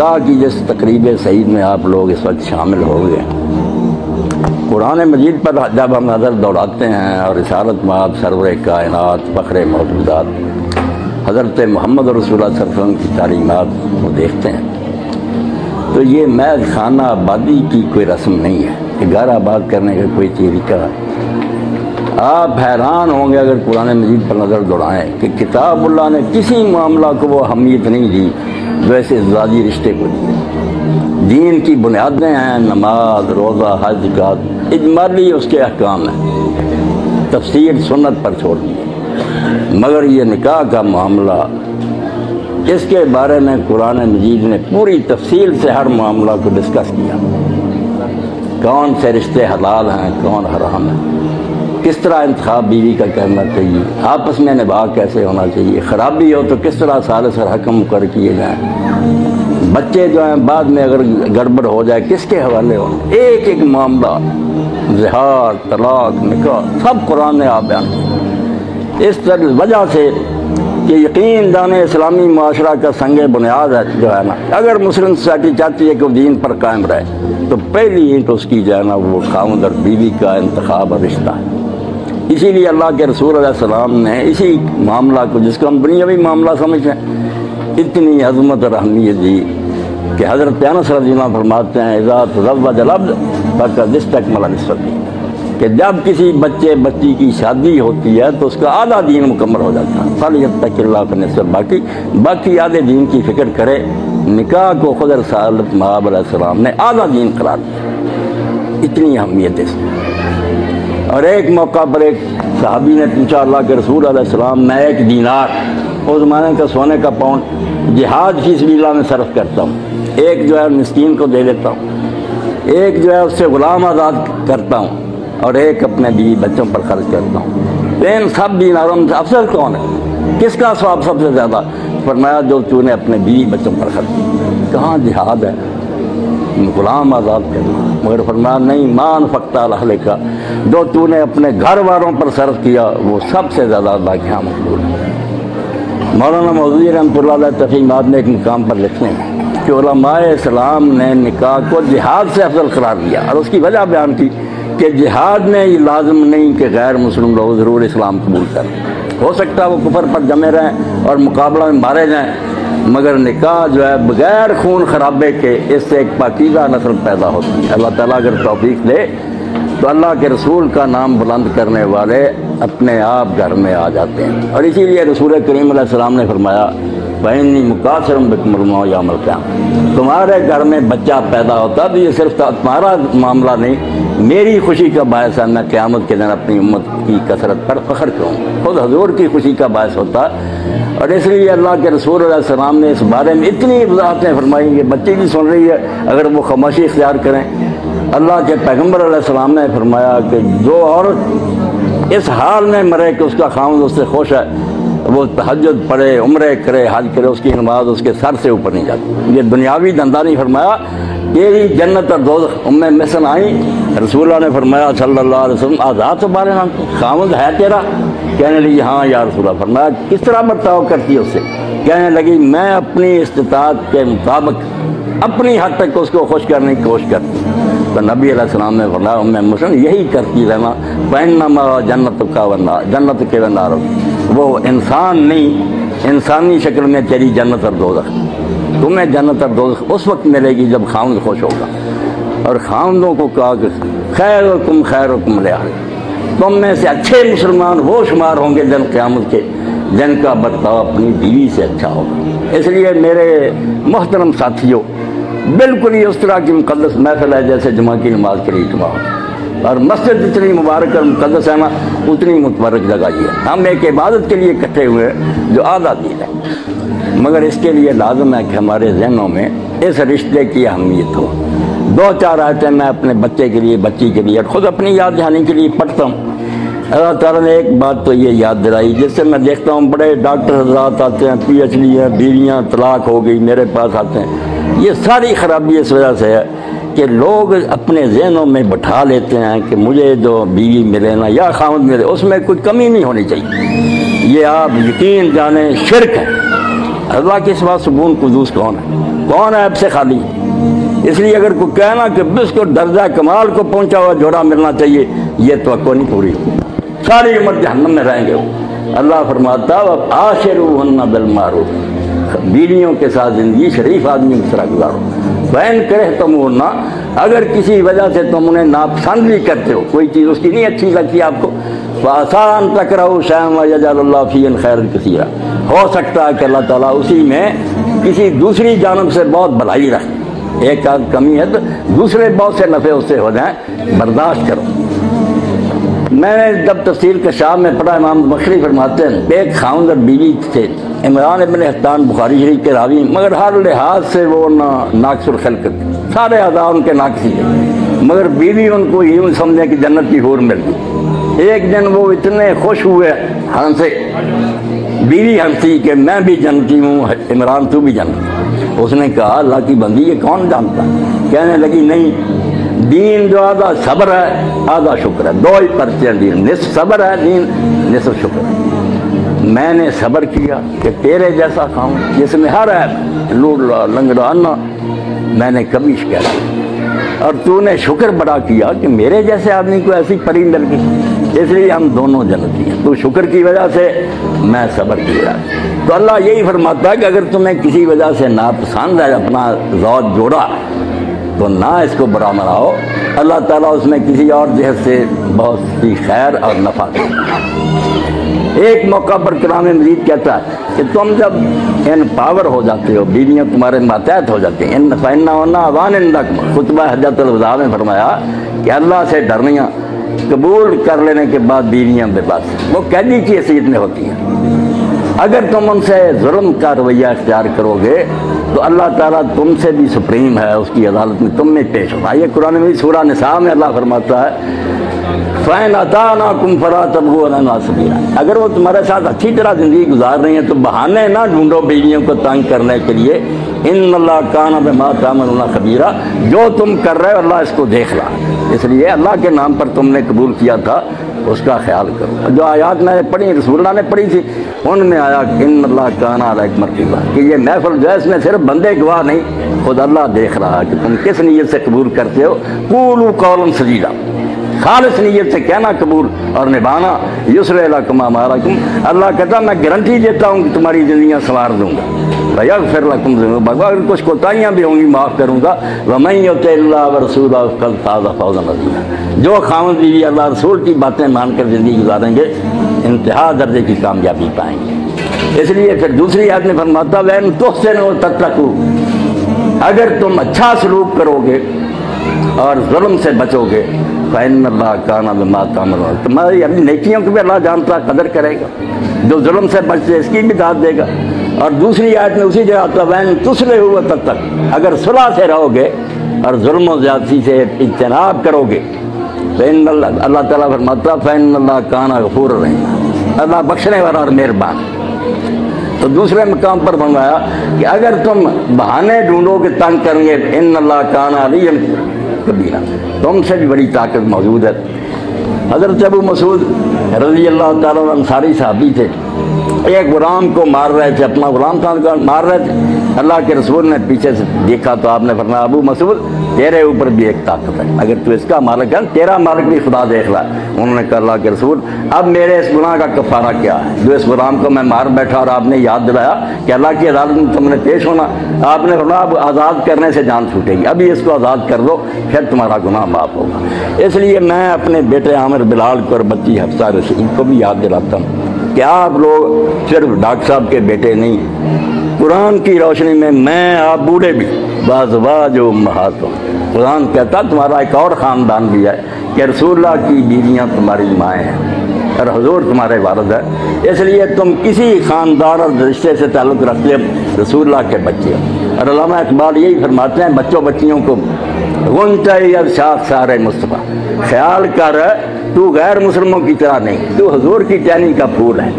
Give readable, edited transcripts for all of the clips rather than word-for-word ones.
نکاح کی جس تقریب سعید میں آپ لوگ اس وقت شامل ہو گئے، قرآن مجید پر جب ہم نظر دوڑاتے ہیں اور رسالت مآب سرور کائنات فخر موجودات حضرت محمد رسول اللہ صلی اللہ علیہ وسلم کی تعلیمات کو دیکھتے ہیں تو یہ محض خانہ آبادی کی کوئی رسم نہیں ہے کہ گھر آباد کرنے کا کوئی طریقہ ہے۔ آپ حیران ہوں گے اگر قرآن مجید پر نظر دوڑائیں کہ کتاب اللہ نے کسی معاملہ کو وہ اہمیت نہیں دی جو ایسے ازدواجی رشتے کو دی۔ دین کی بنیادیں ہیں نماز، روزہ، حج، زکوٰۃ، اجمالی اس کے احکام ہیں، تفسیر سنت پر چھوڑ دی، مگر یہ نکاح کا معاملہ اس کے بارے میں قرآن مجید نے پوری تفصیل سے ہر معاملہ کو ڈسکس کیا، کون سے رشتے حلال ہیں کون حرام ہیں، کس طرح انتخاب بیوی کا کرنا چاہیے، آپس میں نباہ کیسے ہونا چاہیے، خرابی ہو تو کس طرح ثالث اور حکم مقرر کیے جائیں، بچے جو ہیں بعد میں اگر گڑبڑ ہو جائے کس کے حوالے ہوں، ایک ایک معاملہ زہار، طلاق، نکاح سب قرآن نے آپ بیان کیا۔ اس وجہ سے کہ یقین جانے اسلامی معاشرہ کا سنگ بنیاد ہے جو ہے نا، اگر مسلم سوسائٹی چاہتی ہے کہ وہ دین پر قائم رہے تو پہلی اینٹ اس کی جو ہے نا وہ خاوند اور بیوی کا انتخاب اور رشتہ ہے۔ اسی لیے اللہ کے رسول علیہ السلام نے اسی معاملہ کو جس کو ہم دنیاوی معاملہ سمجھتے ہیں اتنی عظمت اور اہمیت دی کہ حضرت انس رضی اللہ عنہ فرماتے ہیں اذا تزوج العبد فقد استکمل نصف الدین، کہ جب کسی بچی کی شادی ہوتی ہے تو اس کا آدھا دین مکمل ہو جاتا ہے، فلیتق اللہ فی النصف، باقی آدھے دین کی فکر کرے۔ نکاح کو خود رسالت مآب علیہ السلام نے آدھا دین قرار دیا، اتنی اہمیت اس میں۔ اور ایک موقع پر ایک صحابی نے پوچھا اللہ کے رسول علیہ السلام میں 1 دینار اس زمانے کا سونے کا پاؤنڈ جہاد فی سبیل اللہ میں صرف کرتا ہوں، ایک جو ہے مسکین کو دے دیتا ہوں، ایک جو ہے اس سے غلام آزاد کرتا ہوں اور ایک اپنے بیوی بچوں پر خرچ کرتا ہوں، ان سب دیناروں میں افضل کون ہے، کس کا ثواب سب سے زیادہ؟ فرمایا جو تو نے اپنے بیوی بچوں پر خرچ کیا۔ کہاں جہاد ہے، غلام آزاد کرنا، مگر فرمایا نہیں ما انفقت علی اہلک، جو تو نے اپنے گھر والوں پر صرف کیا وہ سب سے زیادہ اللہ کے یہاں مقبول ہے۔ مولانا مودودی رحمۃ اللہ علیہ تفہیمات میں ایک مقام پر لکھتے ہیں کہ علماء اسلام نے نکاح کو جہاد سے افضل قرار دیا اور اس کی وجہ بیان کی کہ جہاد میں یہ لازم نہیں کہ غیر مسلم لوگ ضرور اسلام قبول کریں، ہو سکتا ہے وہ کفر پر جمے رہیں اور مقابلہ میں مارے جائیں، مگر نکاح جو ہے بغیر خون خرابے کے اس سے ایک پاکیزہ نسل پیدا ہوتی ہے۔ اللہ تعالیٰ اگر توفیق دے تو اللہ کے رسول کا نام بلند کرنے والے اپنے آپ گھر میں آ جاتے ہیں، اور اسی لیے رسول کریم علیہ السلام نے فرمایا فَإِنِّي مُكَاثِرٌ بِكُمُ الْأُمَمَ يَوْمَ الْقِيَامَةِ، تمہارے گھر میں بچہ پیدا ہوتا تو یہ صرف تمہارا معاملہ نہیں، میری خوشی کا باعث ہے، میں قیامت کے دن اپنی امت کی کثرت پر فخر کروں، خود حضور کی خوشی کا باعث ہوتا۔ اور اس لیے اللہ کے رسول علیہ السلام نے اس بارے میں اتنی وضاحتیں فرمائی کہ بچی بھی سن رہی ہے اگر وہ خاموشی اختیار کریں۔ اللہ کے پیغمبر علیہ السلام نے فرمایا کہ جو عورت اس حال میں مرے کہ اس کا خاوند اس سے خوش ہے، وہ تہجد پڑھے، عمرے کرے، حج کرے، اس کی نماز اس کے سر سے اوپر نہیں جاتی۔ یہ دنیاوی دھندا نہیں، فرمایا تیری جنت اور دوزخ۔ ام محسن آئیں، رسول اللہ نے فرمایا صلی اللہ علیہ وسلم آزاد بارے نام خاوند ہے تیرا؟ کہنے لگی ہاں یا رسول اللہ۔ فرمایا کس طرح برتاؤ کرتی ہے اس سے؟ کہنے لگی میں اپنی استطاعت کے مطابق اپنی حد تک اس کو خوش کرنے کی کوشش کرتی ہوں۔ تو نبی علیہ السلام نے فرمایا ام محسن یہی کرتی رہنا، فَإِنَّمَا جنت کا ورنہ جنت کے ورنہ، وہ انسان نہیں، انسانی شکل میں تیری جنت اور دوزخ، تمہیں جنت اور دوزخ اس وقت ملے گی جب خاوند خوش ہوگا۔ اور خاوندوں کو کہا کہ خیرکم خیرکم لأہلہ، تم میں سے اچھے مسلمان وہ شمار ہوں گے دن قیامت کے جن کا برتاؤ اپنی بیوی سے اچھا ہوگا۔ اس لیے میرے محترم ساتھیوں، بالکل ہی اس طرح کی مقدس محفل ہے جیسے جمعہ کی نماز کے لیے اجتماع ہو، اور مسجد جتنی مبارک اور مقدس ہے نا اتنی متبرک جگہ یہ ہے۔ ہم ایک عبادت کے لیے اکٹھے ہوئے جو آدھا دین ہے، مگر اس کے لیے لازم ہے کہ ہمارے ذہنوں میں اس رشتے کی اہمیت ہو۔ 2-4 آیتیں میں اپنے بچے کے لیے، بچی کے لیے اور خود اپنی یاد دہانی کے لیے پڑھتا ہوں۔ اللہ تعالیٰ نے ایک بات تو یہ یاد دلائی، جس سے میں دیکھتا ہوں بڑے ڈاکٹر حضرات آتے ہیں، PhD ہیں، بیویاں طلاق ہو گئی میرے پاس آتے ہیں۔ یہ ساری خرابی اس وجہ سے ہے کہ لوگ اپنے ذہنوں میں بٹھا لیتے ہیں کہ مجھے جو بیوی ملے نا یا خاوند ملے اس میں کوئی کمی نہیں ہونی چاہیے۔ یہ آپ یقین جانیں شرک ہے، اللہ کے سوا سکون قدوس کون ہے اب سے خالی؟ اس لیے اگر کوئی کہنا کہ بس کو درجہ کمال کو پہنچا ہوا جوڑا ملنا چاہیے، یہ توقع نہیں پوری، ساری عمر جہنم میں رہیں گے۔ اللہ فرماتا عاشروہن بالمعروف، بیویوں کے ساتھ زندگی شریف آدمی کی طرح گزارو۔ فإن کرہتموہن، اگر کسی وجہ سے تم انہیں ناپسند بھی کرتے ہو، کوئی چیز اس کی نہیں اچھی لگتی آپ کو، فعسیٰ ان تکرہوا شیئا ویجعل اللہ فیہ خیرا کثیرا، ہو سکتا ہے کہ اللہ تعالیٰ اسی میں کسی دوسری جانب سے بہت بھلائی رکھے، ایک آدھ کمی ہے تو دوسرے بہت سے نفع اس سے ہو جائیں، برداشت کرو۔ میں نے جب تفسیر کشاف میں پڑھا، امام بخاری فرماتے ہیں ایک خاوند اور بیوی تھے، عمران ابن حطان بخاری شریف کے راوی، مگر ہر لحاظ سے وہ ناقص الخلق، سارے اعضاء ان کے ناقص ہی تھے، مگر بیوی ان کو یوں سمجھے کہ جنت کی حور مل گئی۔ ایک دن وہ اتنے خوش ہوئے، ہنسے، بیوی ہنسی کہ میں بھی جنتی ہوں، عمران تو بھی جنتی۔ اس نے کہا اللہ کی بندی یہ کون جانتا؟ کہنے لگی نہیں، دین جو آدھا صبر ہے آدھا شکر ہے، دو ہی پرچے ہیں دین، نصف صبر ہے دین، نصف شکر ہے۔ میں نے صبر کیا کہ تیرے جیسا کھاؤں جس میں ہر ہے لوڑا لنگڑا انا، میں نے کبھی شکایت نہیں، اور تو نے شکر بڑا کیا کہ میرے جیسے آدمی کو ایسی پری مل گئی، اس لیے ہم دونوں جنتی ہیں، تو شکر کی وجہ سے میں صبر کیا۔ تو اللہ یہی فرماتا ہے کہ اگر تمہیں کسی وجہ سے ناپسند ہے اپنا زوج جوڑا تو نہ اس کو برا مناؤ، اللہ تعالیٰ اس میں کسی اور جہت سے بہت سی خیر اور نفع دیتا ہے۔ ایک موقع پر کلام مزید کہتا ہے کہ تم جب ان پاور ہو جاتے ہو، بیویاں تمہارے ماتحت ہو جاتی ہیں، فإنہن أوان عندکم، خطبہ حجۃ الوداع میں فرمایا کہ اللہ سے ڈرنیاں، قبول کر لینے کے بعد بیویاں بے بس وہ قیدی کی حیثیت میں ہوتی ہیں۔ اگر تم ان سے ظلم کا رویہ اختیار کرو گے تو اللہ تعالیٰ تم سے بھی سپریم ہے، اس کی عدالت میں تم میں پیش ہوگا۔ یہ قرآن میں سورہ نساء میں اللہ فرماتا ہے فَإِنْ أَطَاعْنَاكُمْ فَلَا تَبْغُوا عَلَيْهِنَّ سَبِيلًا، اگر وہ تمہارے ساتھ اچھی طرح زندگی گزار رہی ہیں تو بہانے نہ ڈھونڈو بیویوں کو تنگ کرنے کے لیے۔ إِنَّ اللَّهَ كَانَ بِمَا تَعْمَلُونَ خَبِيرًا، جو تم کر رہے ہو اللہ اس کو دیکھ رہا ہے، اس لیے اللہ کے نام پر تم نے قبول کیا تھا اس کا خیال کرو۔ جو آیات میں نے پڑھی رسول اللہ نے پڑھی تھی ان میں آیا کہ ان اللہ کان علیکم رقیبا، کہ یہ محفل جو ہے اس میں صرف بندے گواہ نہیں، خود اللہ دیکھ رہا ہے کہ تم کس نیت سے قبول کرتے ہو۔ قولوا قولا سدیدا، خالص نیت سے کہنا قبول اور نبھانا۔ یسر لکم اعمالکم، اللہ کہتا میں گارنٹی دیتا ہوں کہ تمہاری زندگیاں سنوار دوں گا۔ ویغفر لکم ذنوبکم، اگر کچھ کوتاہیاں بھی ہوں گی معاف کروں گا۔ ومن یطع اللہ ورسولہ فقد فاز فوزا عظیما، جو خاوند بیوی اللہ رسول کی باتیں مان کر زندگی گزاریں گے انتہا درجے کی کامیابی پائیں گے۔ اس لیے پھر دوسری آیت میں فرماتا وَإِن تُحْسِنُوا وَتَتَّقُوا، اگر تم اچھا سلوک کرو گے اور ظلم سے بچو گے، فإن اللہ کان بما تعملون، تمہاری اپنی نیکیوں کو بھی اللہ جانتا قدر کرے گا، جو ظلم سے بچتے اس کی بھی داد دے گا۔ اور دوسری آیت میں اسی جگہ آتا وَإِن تُصْلِحُوا وَتَتَّقُوا، اگر صلح سے رہو گے اور ظلم و زیادتی سے اجتناب کرو گے، فإن اللہ تعالیٰ فرماتا فإن اللہ کان غفور رحیم، اللہ بخشنے والا اور مہربان۔ تو دوسرے مقام پر فرمایا کہ اگر تم بہانے ڈھونڈو کہ تنگ کریں گے، ان اللہ کان علیٰ کبیرہ، تم سے بھی بڑی طاقت موجود ہے۔ حضرت ابو مسعود رضی اللہ تعالیٰ عنہ انصاری صحابی تھے، ایک غلام کو مار رہے تھے، اپنا غلام تھا مار رہے تھے، اللہ کے رسول نے پیچھے سے دیکھا تو آپ نے فرمایا ابو مسعود تیرے اوپر بھی ایک طاقت ہے، اگر تو اس کا مالک ہے تیرا مالک بھی خدا دیکھ رہا ہے۔ انہوں نے کہا اللہ کے رسول اب میرے اس گناہ کا کفارہ کیا ہے جو اس غلام کو میں مار بیٹھا اور آپ نے یاد دلایا کہ اللہ کی عدالت میں تم نے پیش ہونا، آپ نے فرمایا اب آزاد کرنے سے جان چھوٹے گی، ابھی اس کو آزاد کر دو پھر تمہارا گناہ معاف ہوگا۔ اس لیے میں اپنے بیٹے عامر بلال کو اور بچی حفصہ رشید کو بھی یاد دلاتا ہوں کہ آپ لوگ صرف ڈاکٹر صاحب کے بیٹے نہیں، قرآن کی روشنی میں آپ بوڑھے بھی بازواج و امہاتوں، قرآن کہتا تمہارا ایک اور خاندان بھی ہے کہ رسول اللہ کی بیویاں تمہاری مائیں ہیں اور حضور تمہارے والد ہے، اس لیے تم کسی خاندان اور رشتے سے تعلق رکھتے رسول اللہ کے بچے ہو۔ اور علامہ اقبال یہی فرماتے ہیں بچوں بچیوں کو غنچۂ ارشاد سارے مصطفیٰ، خیال کر تو غیر مسلموں کی طرح نہیں، تو حضور کی ٹہنی کا پھول ہے،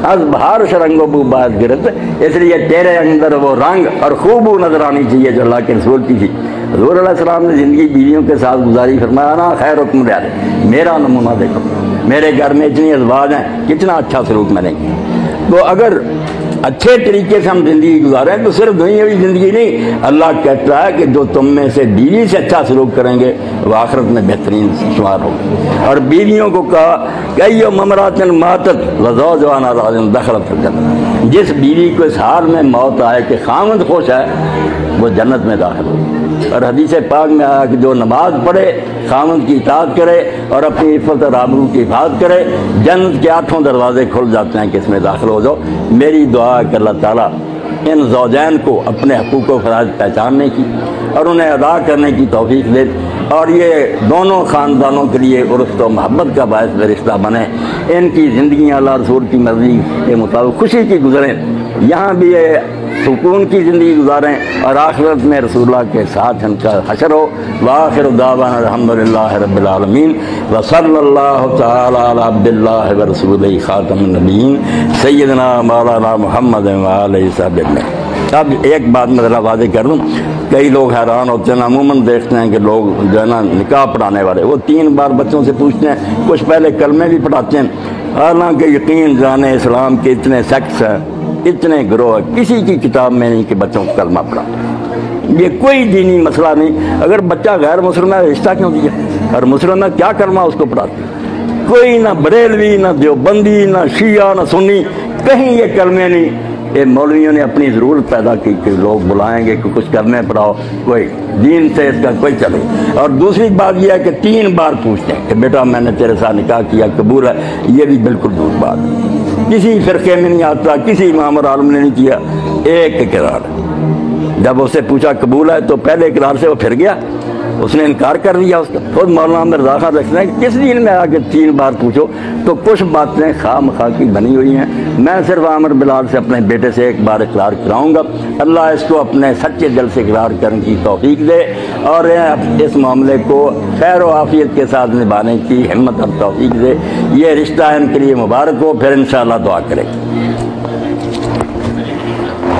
از بہار شرنگ و بو باز گرد، اس لیے تیرے اندر وہ رنگ اور خوبو نظر آنی چاہیے جو اللہ کے رسول کی تھی۔ حضور علیہ السلام نے زندگی بیویوں کے ساتھ گزاری، فرمایا نا خیرکم رعال، میرا نمونہ دیکھو، میرے گھر میں اتنی ازواج ہیں کتنا اچھا سلوک میں نے کیا۔ تو اگر اچھے طریقے سے ہم زندگی گزاریں تو صرف دنیاوی زندگی نہیں، اللہ کہتا ہے کہ جو تم میں سے بیوی سے اچھا سلوک کریں گے وہ آخرت میں بہترین شمار ہوگا۔ اور بیویوں کو کہا کہ ایو ممرات ماتت وزوجها راض دخلت الجنہ، جس بیوی کو اس حال میں موت آئے کہ خاوند خوش ہے وہ جنت میں داخل ہو۔ اور حدیث پاک میں آیا کہ جو نماز پڑھے، خاوند کی اطاعت کرے اور اپنی عفت اور آبرو کی حفاظت کرے، جنت کے 8 دروازے کھل جاتے ہیں کہ اس میں داخل ہو جاؤ۔ میری دعا ہے کہ اللہ تعالیٰ ان زوجین کو اپنے حقوق و فرائض پہچاننے کی اور انہیں ادا کرنے کی توفیق دے، اور یہ دونوں خاندانوں کے لیے عرفت و محبت کا باعث رشتہ بنے، ان کی زندگیاں اللہ رسول کی مرضی کے مطابق خوشی کی گزریں، یہاں بھی یہ سکون کی زندگی گزاریں اور آخرت میں رسول اللہ کے ساتھ ان کا حشر ہو۔ وآخر دعوانا الحمدللہ رب العالمین وصلی اللہ تعالی علی عبد اللہ ورسولہ خاتم النبیین سیدنا مولانا محمد وآلہ وصحبہ۔ اب ایک بات میں ذرا واضح کر دوں، کئی لوگ حیران ہوتے ہیں، عموماً دیکھتے ہیں کہ لوگ جو ہے نا نکاح پڑھانے والے وہ 3 بار بچوں سے پوچھتے ہیں، کچھ پہلے کلمے بھی پڑھاتے ہیں، حالانکہ یقین جانے اسلام کے اتنے سیکٹس ہیں، اتنے گروہ، کسی کی کتاب میں نہیں کہ بچوں کو کلمہ پڑھا۔ یہ کوئی دینی مسئلہ نہیں، اگر بچہ غیر مسلم ہے رشتہ کیوں دیا؟ اور مسلم ہے کیا کلمہ اس کو پڑھاتے؟ کوئی نہ بریلوی نہ دیوبندی نہ شیعہ نہ سنی، کہیں یہ کلمے نہیں۔ یہ مولویوں نے اپنی ضرورت پیدا کی کہ لوگ بلائیں گے کہ کچھ کلمے پڑھاؤ، کوئی دین سے اس کا کوئی چلے۔ اور دوسری بات یہ ہے کہ 3 بار پوچھتے ہیں کہ بیٹا میں نے تیرے ساتھ نکاح کیا، قبول ہے؟ یہ بھی بالکل دور بات ہے، کسی فرقے میں نہیں آتا، کسی امام اور عالم نے نہیں کیا، ایک اقرار۔ جب اسے پوچھا قبول ہے تو پہلے اقرار سے وہ پھر گیا، اس نے انکار کر دیا اس کا۔ خود مولانا مرزا خان رکھتے ہیں کہ کس دین میں آ کے 3 بار پوچھو، تو کچھ باتیں خواہ مخواہ کی بنی ہوئی ہیں۔ میں صرف عامر بلال سے اپنے بیٹے سے 1 بار اقرار کراؤں گا، اللہ اس کو اپنے سچے دل سے اقرار کرنے کی توفیق دے اور اس معاملے کو خیر و عافیت کے ساتھ نبھانے کی ہمت اور توفیق دے۔ یہ رشتہ ان کے لیے مبارک ہو، پھر انشاءاللہ دعا کریں۔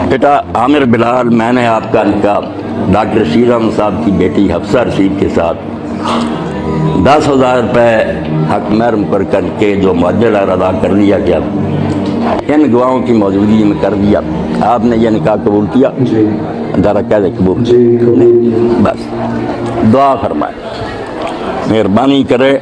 بیٹا عامر بلال، میں نے آپ کا نکاح ڈاکٹر شیرم صاحب کی بیٹی حفصہ رشید کے ساتھ 10,000 روپے حق مہر مقرر کر کے جو معجل ادا کر لیا گیا، ان گواہوں کی موجودگی میں کر دیا۔ آپ نے یہ نکاح قبول کیا؟ جی ذرا کہہ دیں قبول؟ جی قبول۔ بس دعا فرمائے، مہربانی کرے